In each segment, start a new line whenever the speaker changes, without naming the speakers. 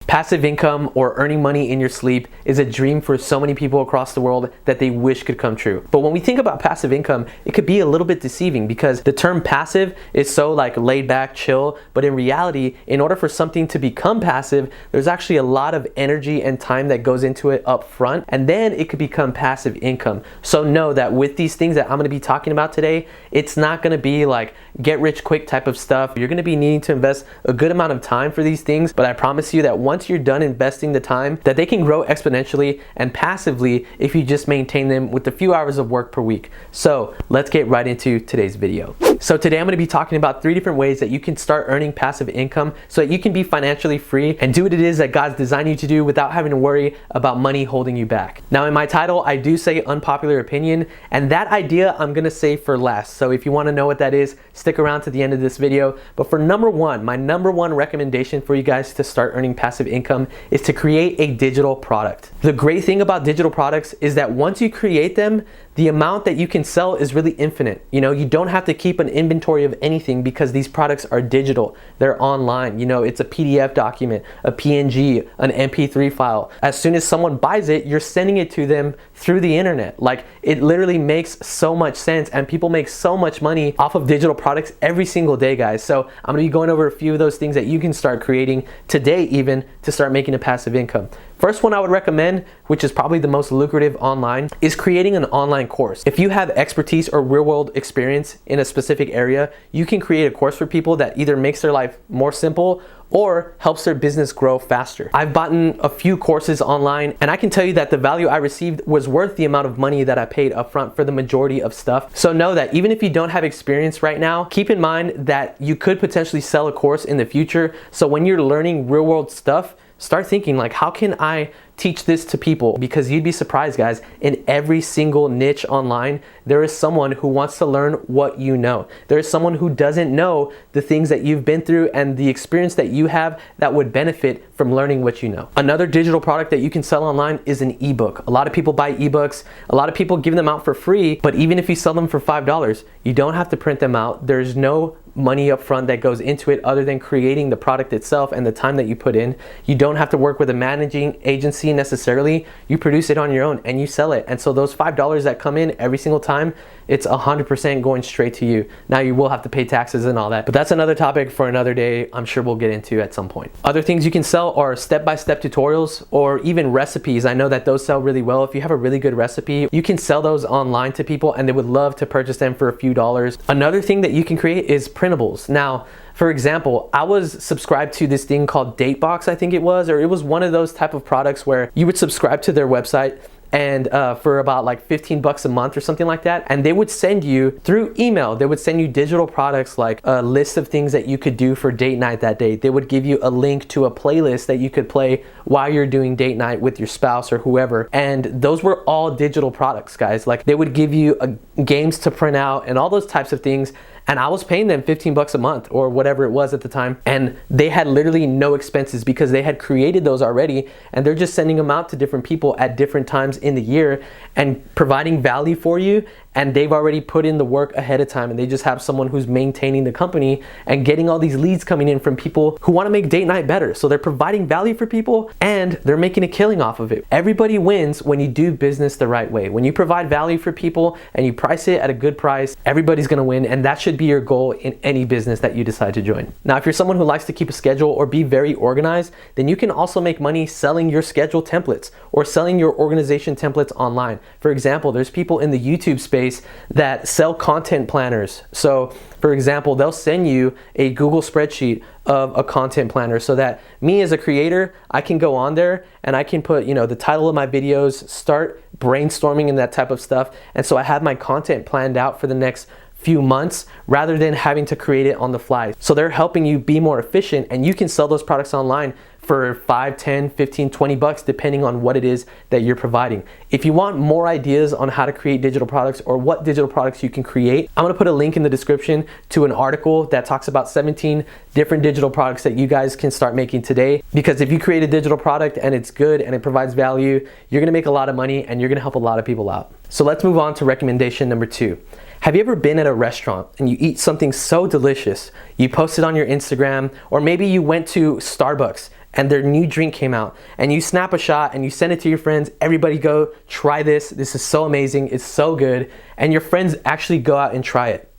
Passive income or earning money in your sleep is a dream for so many people across the world that they wish could come true. But when we think about passive income, it could be a little bit deceiving because the term passive is so like laid back, chill, but in reality, in order for something to become passive, there's actually a lot of energy and time that goes into it up front, and then it could become passive income. So know that with these things that I'm gonna be talking about today, it's not gonna be like get rich quick type of stuff. You're gonna be needing to invest a good amount of time for these things, but I promise you that once you're done investing the time, that they can grow exponentially and passively if you just maintain them with a few hours of work per week. So let's get right into today's video. So today I'm going to be talking about 3 different ways that you can start earning passive income so that you can be financially free and do what it is that God's designed you to do without having to worry about money holding you back. Now in my title, I do say unpopular opinion, and that idea I'm going to save for last. So if you want to know what that is, stick around to the end of this video. But for number one, my number one recommendation for you guys to start earning passive income is to create a digital product. The great thing about digital products is that once you create them, the amount that you can sell is really infinite. You know, you don't have to keep an inventory of anything because these products are digital. They're online. You know, it's a PDF document, a PNG, an MP3 file. As soon as someone buys it, you're sending it to them through the internet. Like, it literally makes so much sense, and people make so much money off of digital products every single day, guys. So I'm gonna be going over a few of those things that you can start creating today even to start making a passive income. First one I would recommend, which is probably the most lucrative online, is creating an online course. If you have expertise or real world experience in a specific area, you can create a course for people that either makes their life more simple or helps their business grow faster. I've bought a few courses online, and I can tell you that the value I received was worth the amount of money that I paid upfront for the majority of stuff. So know that even if you don't have experience right now, keep in mind that you could potentially sell a course in the future. So when you're learning real world stuff, start thinking like, how can I teach this to people? Because you'd be surprised, guys, in every single niche online, there is someone who wants to learn what you know. There is someone who doesn't know the things that you've been through and the experience that you have that would benefit from learning what you know. Another digital product that you can sell online is an ebook. A lot of people buy ebooks. A lot of people give them out for free, but even if you sell them for $5, you don't have to print them out. There's no money up front that goes into it other than creating the product itself and the time that you put in. You don't have to work with a managing agency necessarily. You produce it on your own and you sell it. And so those $5 that come in every single time, it's 100% going straight to you. Now you will have to pay taxes and all that, but that's another topic for another day. I'm sure we'll get into at some point. Other things you can sell are step-by-step tutorials or even recipes. I know that those sell really well. If you have a really good recipe, you can sell those online to people and they would love to purchase them for a few dollars. Another thing that you can create is printables. Now, for example, I was subscribed to this thing called Datebox, I think it was, or it was one of those type of products where you would subscribe to their website and for about like 15 bucks a month or something like that, and they would send you through email, they would send you digital products like a list of things that you could do for date night that day. They would give you a link to a playlist that you could play while you're doing date night with your spouse or whoever, and those were all digital products, guys. Like, they would give you games to print out and all those types of things, and I was paying them 15 bucks a month or whatever it was at the time, and they had literally no expenses because they had created those already, and they're just sending them out to different people at different times in the year and providing value for you, and they've already put in the work ahead of time, and they just have someone who's maintaining the company and getting all these leads coming in from people who want to make date night better. So they're providing value for people and they're making a killing off of it. Everybody wins when you do business the right way. When you provide value for people and you price it at a good price, everybody's going to win, and that should be your goal in any business that you decide to join. Now, if you're someone who likes to keep a schedule or be very organized, then you can also make money selling your schedule templates or selling your organization templates online. For example, there's people in the YouTube space that sell content planners. So for example, they'll send you a Google spreadsheet of a content planner so that me as a creator, I can go on there and I can put, you know, the title of my videos, start brainstorming and that type of stuff. And so I have my content planned out for the next few months rather than having to create it on the fly. So they're helping you be more efficient, and you can sell those products online for 5, 10, 15, 20 bucks depending on what it is that you're providing. If you want more ideas on how to create digital products or what digital products you can create, I'm gonna put a link in the description to an article that talks about 17 different digital products that you guys can start making today. Because if you create a digital product and it's good and it provides value, you're gonna make a lot of money and you're gonna help a lot of people out. So let's move on to recommendation number 2. Have you ever been at a restaurant and you eat something so delicious, you post it on your Instagram, or maybe you went to Starbucks and their new drink came out, and you snap a shot and you send it to your friends, everybody go try this is so amazing, it's so good, and your friends actually go out and try it.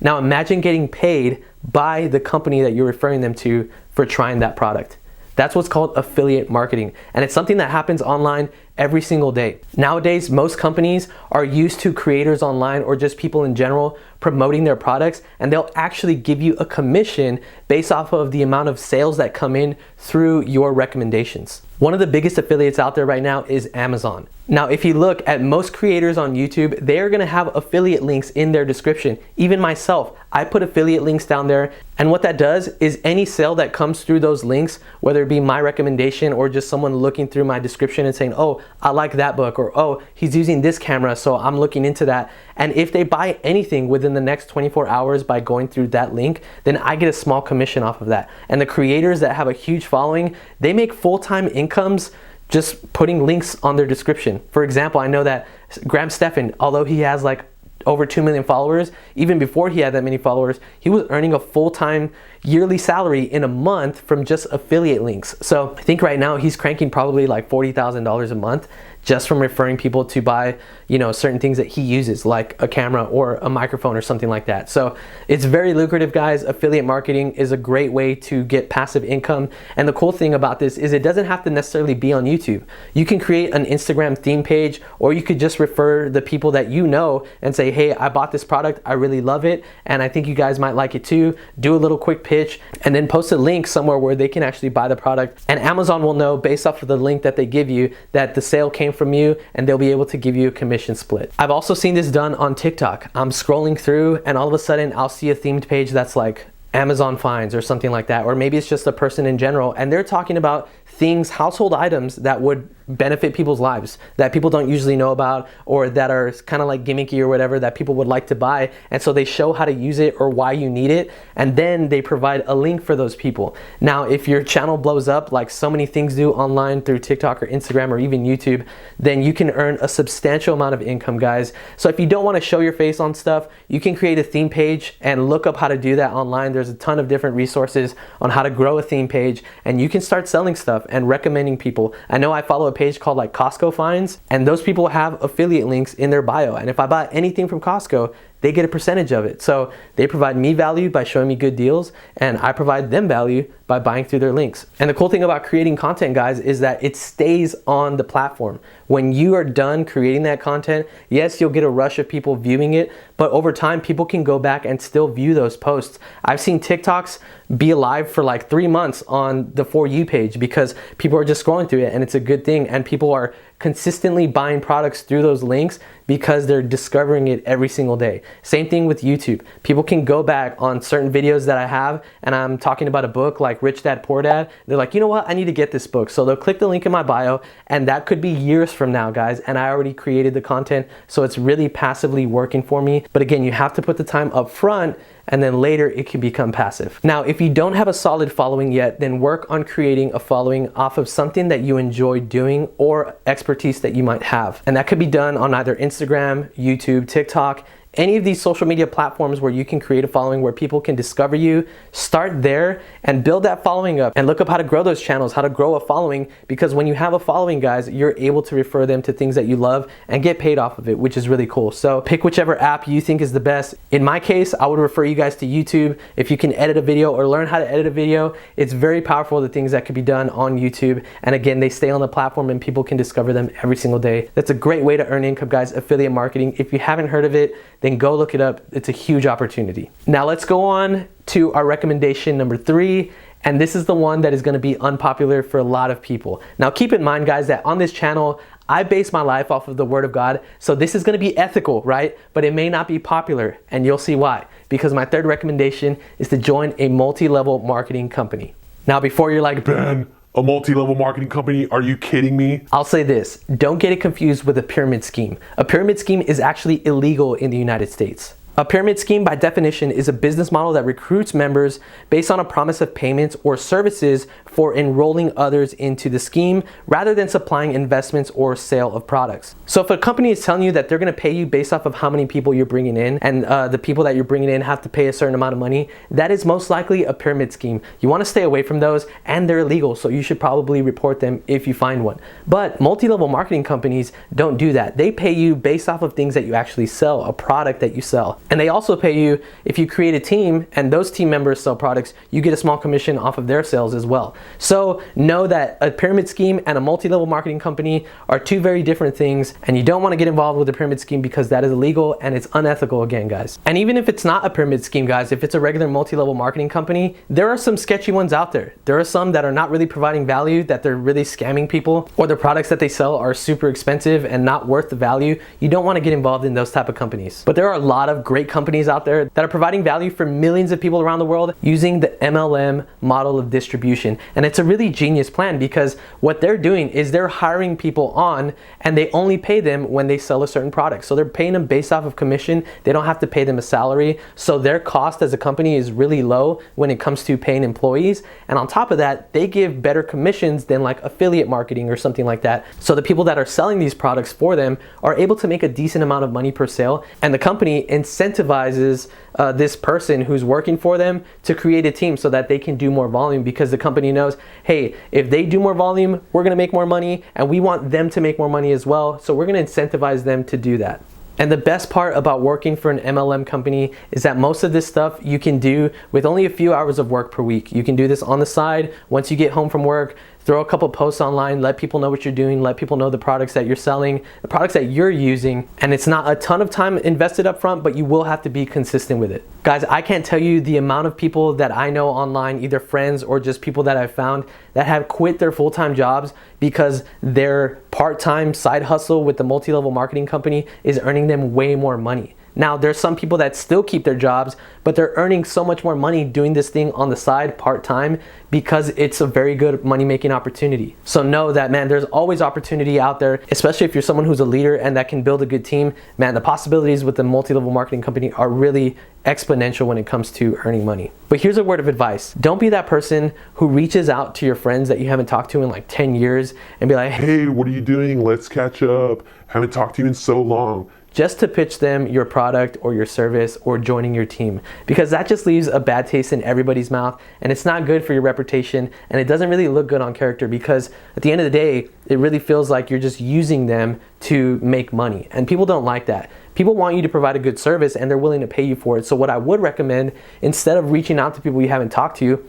Now imagine getting paid by the company that you're referring them to for trying that product. That's what's called affiliate marketing, and it's something that happens online every single day. Nowadays, most companies are used to creators online or just people in general promoting their products, and they'll actually give you a commission based off of the amount of sales that come in through your recommendations. One of the biggest affiliates out there right now is Amazon. Now, if you look at most creators on YouTube, they're gonna have affiliate links in their description. Even myself, I put affiliate links down there, and what that does is any sale that comes through those links, whether it be my recommendation or just someone looking through my description and saying, oh, I like that book, or oh, he's using this camera, so I'm looking into that. And if they buy anything within the next 24 hours by going through that link, then I get a small commission off of that. And the creators that have a huge following, they make full-time incomes just putting links on their description. For example, I know that Graham Stephan, although he has like over 2 million followers, even before he had that many followers, he was earning a full-time yearly salary in a month from just affiliate links. So I think right now he's cranking probably like $40,000 a month just from referring people to buy, you know, certain things that he uses, like a camera or a microphone or something like that. So it's very lucrative, guys. Affiliate marketing is a great way to get passive income. And the cool thing about this is it doesn't have to necessarily be on YouTube. You can create an Instagram theme page, or you could just refer the people that you know and say, hey, I bought this product, I really love it, and I think you guys might like it too. Do a little quick pitch and then post a link somewhere where they can actually buy the product. And Amazon will know based off of the link that they give you that the sale came from you, and they'll be able to give you a commission split. I've also seen this done on TikTok. I'm scrolling through and all of a sudden I'll see a themed page that's like Amazon finds or something like that, or maybe it's just a person in general, and they're talking about things, household items that would benefit people's lives that people don't usually know about, or that are kind of like gimmicky or whatever that people would like to buy. And so they show how to use it or why you need it, and then they provide a link for those people. Now, if your channel blows up like so many things do online through TikTok or Instagram or even YouTube, then you can earn a substantial amount of income, guys. So if you don't want to show your face on stuff, you can create a theme page and look up how to do that online. There's a ton of different resources on how to grow a theme page, and you can start selling stuff and recommending people. I know I follow a page called like Costco finds, and those people have affiliate links in their bio, and if I buy anything from Costco, they get a percentage of it. So they provide me value by showing me good deals, and I provide them value by buying through their links. And the cool thing about creating content, guys, is that it stays on the platform. When you are done creating that content, yes, you'll get a rush of people viewing it, but over time, people can go back and still view those posts. I've seen TikToks be alive for like 3 months on the For You page because people are just scrolling through it, and it's a good thing, and people are consistently buying products through those links because they're discovering it every single day. Same thing with YouTube. People can go back on certain videos that I have, and I'm talking about a book like Rich Dad Poor Dad. They're like, you know what, I need to get this book. So they'll click the link in my bio, and that could be years from now, guys, and I already created the content, so it's really passively working for me. But again, you have to put the time up front, and then later it can become passive. Now, if you don't have a solid following yet, then work on creating a following off of something that you enjoy doing or expertise that you might have. And that could be done on either Instagram, YouTube, TikTok, any of these social media platforms where you can create a following where people can discover you. Start there and build that following up, and look up how to grow those channels, how to grow a following, because when you have a following, guys, you're able to refer them to things that you love and get paid off of it, which is really cool. So pick whichever app you think is the best. In my case, I would refer you guys to YouTube. If you can edit a video or learn how to edit a video, it's very powerful, the things that could be done on YouTube. And again, they stay on the platform and people can discover them every single day. That's a great way to earn income, guys, affiliate marketing. If you haven't heard of it, then go look it up. It's a huge opportunity. Now let's go on to our recommendation number 3. And this is the one that is going to be unpopular for a lot of people. Now keep in mind, guys, that on this channel, I base my life off of the Word of God. So this is going to be ethical, right? But it may not be popular, and you'll see why. Because my third recommendation is to join a multi-level marketing company. Now before you're like,
Ben, a multi-level marketing company? Are you kidding me?
I'll say this, don't get it confused with a pyramid scheme. A pyramid scheme is actually illegal in the United States. A pyramid scheme, by definition, is a business model that recruits members based on a promise of payments or services for enrolling others into the scheme rather than supplying investments or sale of products. So if a company is telling you that they're going to pay you based off of how many people you're bringing in, and the people that you're bringing in have to pay a certain amount of money, that is most likely a pyramid scheme. You want to stay away from those, and they're illegal, so you should probably report them if you find one. But multi-level marketing companies don't do that. They pay you based off of things that you actually sell, a product that you sell. And they also pay you if you create a team and those team members sell products, you get a small commission off of their sales as well. So know that a pyramid scheme and a multi-level marketing company are two very different things, and you don't want to get involved with a pyramid scheme because that is illegal and it's unethical again, guys. And even if it's not a pyramid scheme, guys, if it's a regular multi-level marketing company, there are some sketchy ones out there. There are some that are not really providing value, that they're really scamming people, or the products that they sell are super expensive and not worth the value. You don't want to get involved in those type of companies. But there are a lot of great companies out there that are providing value for millions of people around the world using the MLM model of distribution. And it's a really genius plan because what they're doing is they're hiring people on, and they only pay them when they sell a certain product. So they're paying them based off of commission. They don't have to pay them a salary. So their cost as a company is really low when it comes to paying employees. And on top of that, they give better commissions than like affiliate marketing or something like that. So the people that are selling these products for them are able to make a decent amount of money per sale, and the company incentivizes this person who's working for them to create a team so that they can do more volume, because the company knows, hey, if they do more volume, we're going to make more money, and we want them to make more money as well, so we're going to incentivize them to do that. And the best part about working for an MLM company is that most of this stuff you can do with only a few hours of work per week. You can do this on the side once you get home from work. Throw a couple posts online, let people know what you're doing, let people know the products that you're selling, the products that you're using, and it's not a ton of time invested up front, but you will have to be consistent with it. Guys, I can't tell you the amount of people that I know online, either friends or just people that I've found, that have quit their full-time jobs because their part-time side hustle with the multi-level marketing company is earning them way more money. Now, there's some people that still keep their jobs, but they're earning so much more money doing this thing on the side part-time because it's a very good money-making opportunity. So know that, man, there's always opportunity out there, especially if you're someone who's a leader and that can build a good team. Man, the possibilities with the multi-level marketing company are really exponential when it comes to earning money. But here's a word of advice. Don't be that person who reaches out to your friends that you haven't talked to in like 10 years and be like,
Hey, what are you doing? Let's catch up. Haven't talked to you in so long.
Just to pitch them your product or your service or joining your team, because that just leaves a bad taste in everybody's mouth, and it's not good for your reputation, and it doesn't really look good on character, because at the end of the day, it really feels like you're just using them to make money, and people don't like that. People want you to provide a good service, and they're willing to pay you for it. So what I would recommend, instead of reaching out to people you haven't talked to,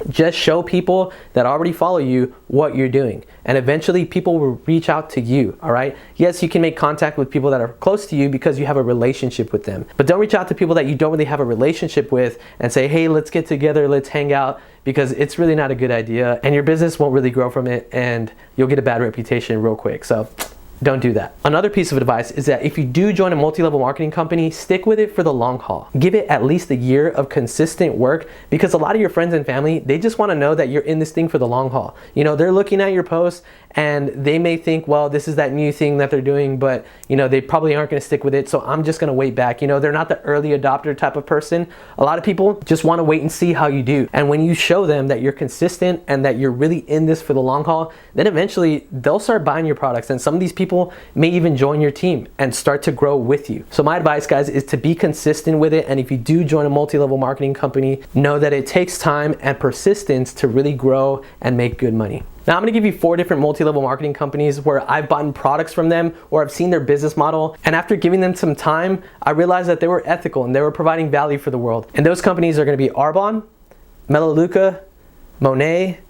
just show people that already follow you what you're doing, and eventually people will reach out to you. All right, yes, you can make contact with people that are close to you because you have a relationship with them, but don't reach out to people that you don't really have a relationship with and say, hey, let's get together, let's hang out, because it's really not a good idea, and your business won't really grow from it, and you'll get a bad reputation real quick. So don't do that. Another piece of advice is that if you do join a multi-level marketing company, stick with it for the long haul. Give it at least a year of consistent work, because a lot of your friends and family, they just want to know that you're in this thing for the long haul. You know, they're looking at your posts and they may think, well, this is that new thing that they're doing, but you know, they probably aren't going to stick with it, so I'm just going to wait back. You know, they're not the early adopter type of person. A lot of people just want to wait and see how you do. And when you show them that you're consistent and that you're really in this for the long haul, then eventually they'll start buying your products, and some of these people may even join your team and start to grow with you. So my advice, guys, is to be consistent with it. And if you do join a multi-level marketing company, know that it takes time and persistence to really grow and make good money. Now I'm gonna give you 4 different multi-level marketing companies where I've bought products from them, or I've seen their business model, and after giving them some time, I realized that they were ethical and they were providing value for the world. And those companies are gonna be Arbonne, Melaleuca, Monet,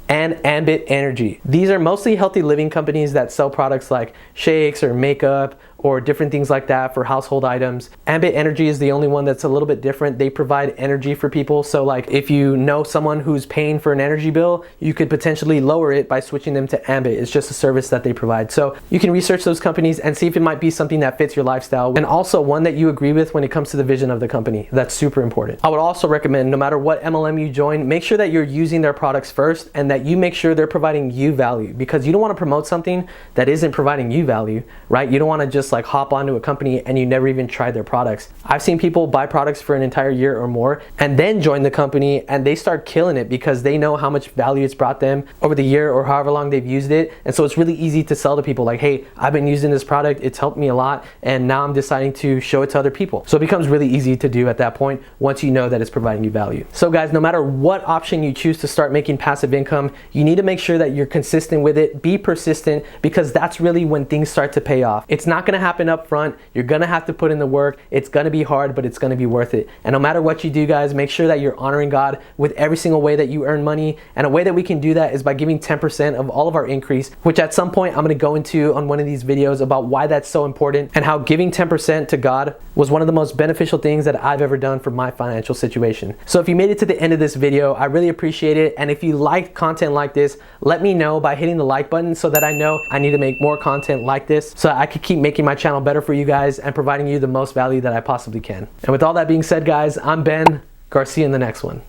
and Ambit Energy. These are mostly healthy living companies that sell products like shakes or makeup or different things like that for household items. Ambit Energy is the only one that's a little bit different. They provide energy for people. So like if you know someone who's paying for an energy bill, you could potentially lower it by switching them to Ambit. It's just a service that they provide. So you can research those companies and see if it might be something that fits your lifestyle, and also one that you agree with when it comes to the vision of the company. That's super important. I would also recommend, no matter what MLM you join, make sure that you're using their products first and that you make sure they're providing you value, because you don't want to promote something that isn't providing you value, right? You don't want to just just like hop onto a company and you never even tried their products. I've seen people buy products for an entire year or more and then join the company and they start killing it because they know how much value it's brought them over the year or however long they've used it. And so it's really easy to sell to people like, hey, I've been using this product, it's helped me a lot, and now I'm deciding to show it to other people. So it becomes really easy to do at that point once you know that it's providing you value. So guys, no matter what option you choose to start making passive income, you need to make sure that you're consistent with it, be persistent, because that's really when things start to pay off. It's not gonna happen up front. You're gonna have to put in the work. It's gonna be hard, but it's gonna be worth it. And no matter what you do, guys, make sure that you're honoring God with every single way that you earn money. And a way that we can do that is by giving 10% of all of our increase, which at some point I'm gonna go into on one of these videos about why that's so important and how giving 10% to God was one of the most beneficial things that I've ever done for my financial situation. So if you made it to the end of this video, I really appreciate it. And if you like content like this, let me know by hitting the like button so that I know I need to make more content like this so I can keep making my channel better for you guys and providing you the most value that I possibly can. And with all that being said, guys, I'm Ben. Garcia in the next one.